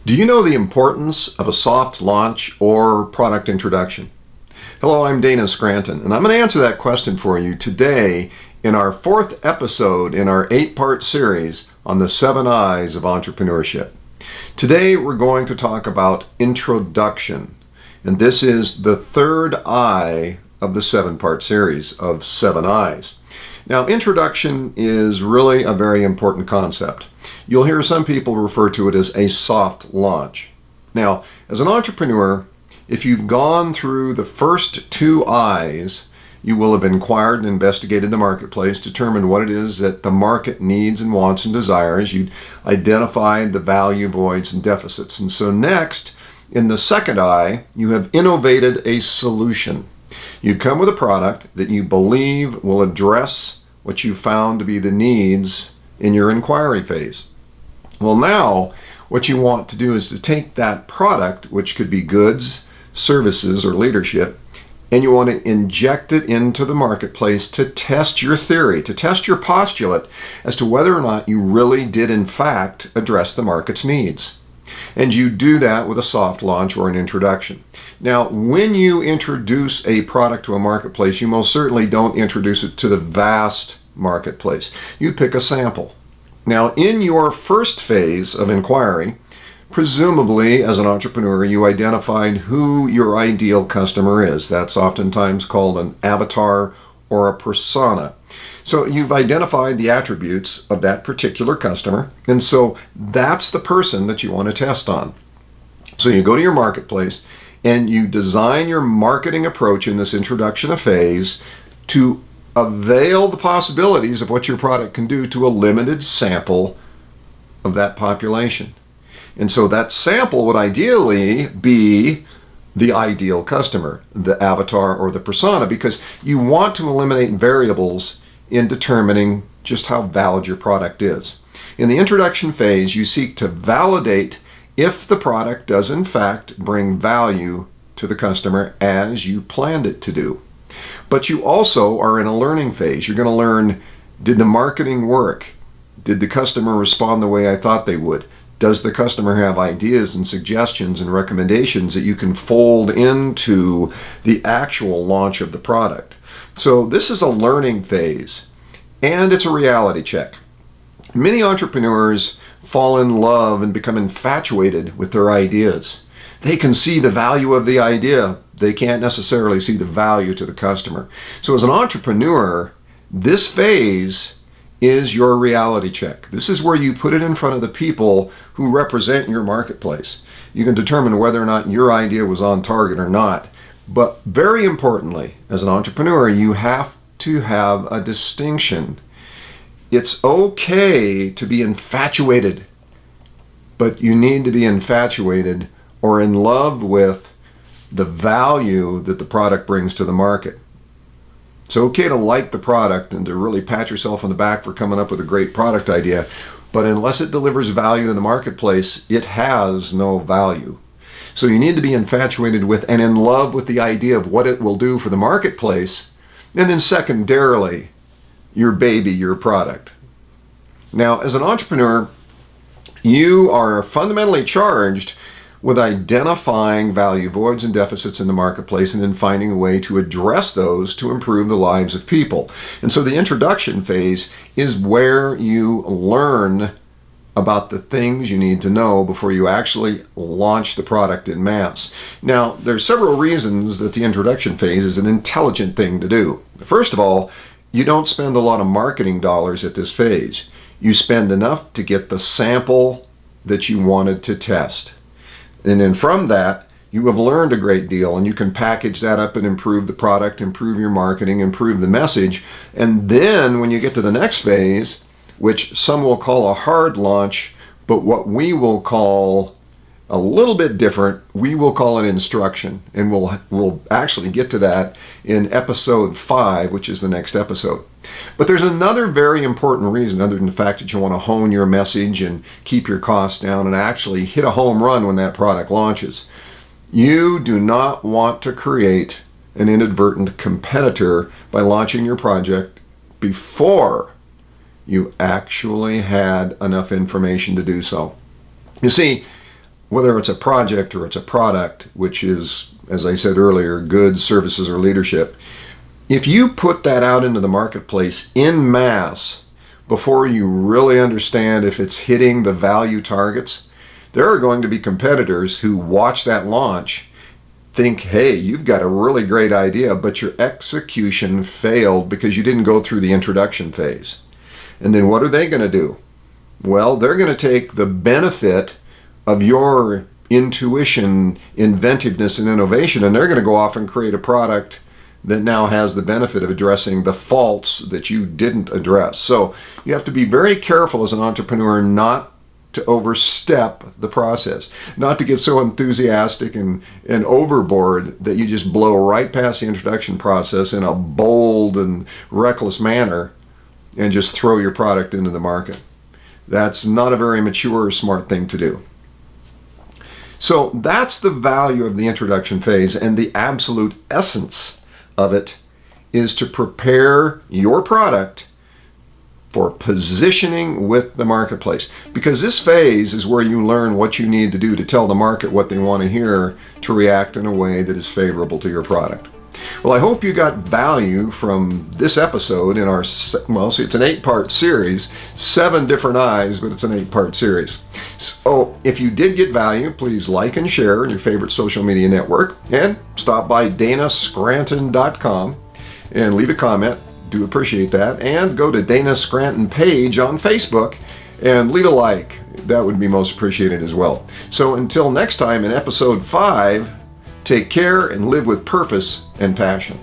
Do you know the importance of a soft launch or product introduction? Hello, I'm DanaScranton, and I'm going to answer that question for you today in our 4th episode in our 8-part series on the 7 I's of entrepreneurship. Today we're going to talk about introduction, and this is the 3rd I of the 7-part series of 7 I's. Now, introduction is really a very important concept. You'll hear some people refer to it as a soft launch. Now, as an entrepreneur, if you've gone through the first 2 I's, you will have inquired and investigated the marketplace, determined what it is that the market needs and wants and desires. You'd identified the value, voids, and deficits. And so next, in the 2nd I, you have innovated a solution. You come with a product that you believe will address what you found to be the needs in your inquiry phase. Well, now what you want to do is to take that product, which could be goods, services, or leadership, and you want to inject it into the marketplace to test your theory, to test your postulate as to whether or not you really did in fact address the market's needs. And you do that with a soft launch or an introduction. Now, when you introduce a product to a marketplace, you most certainly don't introduce it to the vast marketplace. You pick a sample. Now, in your first phase of inquiry, presumably as an entrepreneur, you identified who your ideal customer is. That's oftentimes called an avatar or a persona. So you've identified the attributes of that particular customer, and so that's the person that you want to test on. So you go to your marketplace and you design your marketing approach in this introduction phase to avail the possibilities of what your product can do to a limited sample of that population. And so that sample would ideally be the ideal customer, the avatar or the persona, because you want to eliminate variables in determining just how valid your product is. In the introduction phase, you seek to validate if the product does in fact bring value to the customer as you planned it to do. But you also are in a learning phase. You're going to learn, did the marketing work? Did the customer respond the way I thought they would? Does the customer have ideas and suggestions and recommendations that you can fold into the actual launch of the product? So this is a learning phase, and it's a reality check. Many entrepreneurs fall in love and become infatuated with their ideas. They can see the value of the idea. They can't necessarily see the value to the customer. So as an entrepreneur, this phase is your reality check. This is where you put it in front of the people who represent your marketplace. You can determine whether or not your idea was on target or not. But very importantly, as an entrepreneur, you have to have a distinction. It's okay to be infatuated, but you need to be infatuated or in love with the value that the product brings to the market. It's okay to like the product and to really pat yourself on the back for coming up with a great product idea, but unless it delivers value to the marketplace, it has no value. So you need to be infatuated with and in love with the idea of what it will do for the marketplace, and then secondarily, your baby, your product. Now, as an entrepreneur, you are fundamentally charged with identifying value, voids, and deficits in the marketplace and then finding a way to address those to improve the lives of people. And so the introduction phase is where you learn about the things you need to know before you actually launch the product in mass. Now, there's several reasons that the introduction phase is an intelligent thing to do. First of all, you don't spend a lot of marketing dollars at this phase. You spend enough to get the sample that you wanted to test. And then from that, you have learned a great deal, and you can package that up and improve the product, improve your marketing, improve the message. And then when you get to the next phase, which some will call a hard launch, but what we will call a little bit different, we will call it instruction. And we'll actually get to that in episode 5, which is the next episode. But there's another very important reason, other than the fact that you want to hone your message and keep your costs down and actually hit a home run when that product launches. You do not want to create an inadvertent competitor by launching your project before you actually had enough information to do so. You see, whether it's a project or it's a product, which is, as I said earlier, goods, services, or leadership, if you put that out into the marketplace in mass before you really understand if it's hitting the value targets, there are going to be competitors who watch that launch, think, hey, you've got a really great idea, but your execution failed because you didn't go through the introduction phase. And then what are they going to do? Well, they're going to take the benefit of your intuition, inventiveness, and innovation, and they're going to go off and create a product that now has the benefit of addressing the faults that you didn't address. So you have to be very careful as an entrepreneur not to overstep the process, not to get so enthusiastic and overboard that you just blow right past the introduction process in a bold and reckless manner and just throw your product into the market. That's not a very mature or smart thing to do. So that's the value of the introduction phase, and the absolute essence of it is to prepare your product for positioning with the marketplace. Because this phase is where you learn what you need to do to tell the market what they want to hear to react in a way that is favorable to your product. Well, I hope you got value from this episode in our, well, see, it's an 8-part series, 7 different eyes, but it's an 8-part series. So if you did get value, please like and share in your favorite social media network, and stop by DanaScranton.com and leave a comment. Do appreciate that. And go to Dana Scranton page on Facebook and leave a like. That would be most appreciated as well. So until next time in episode 5, take care and live with purpose and passion.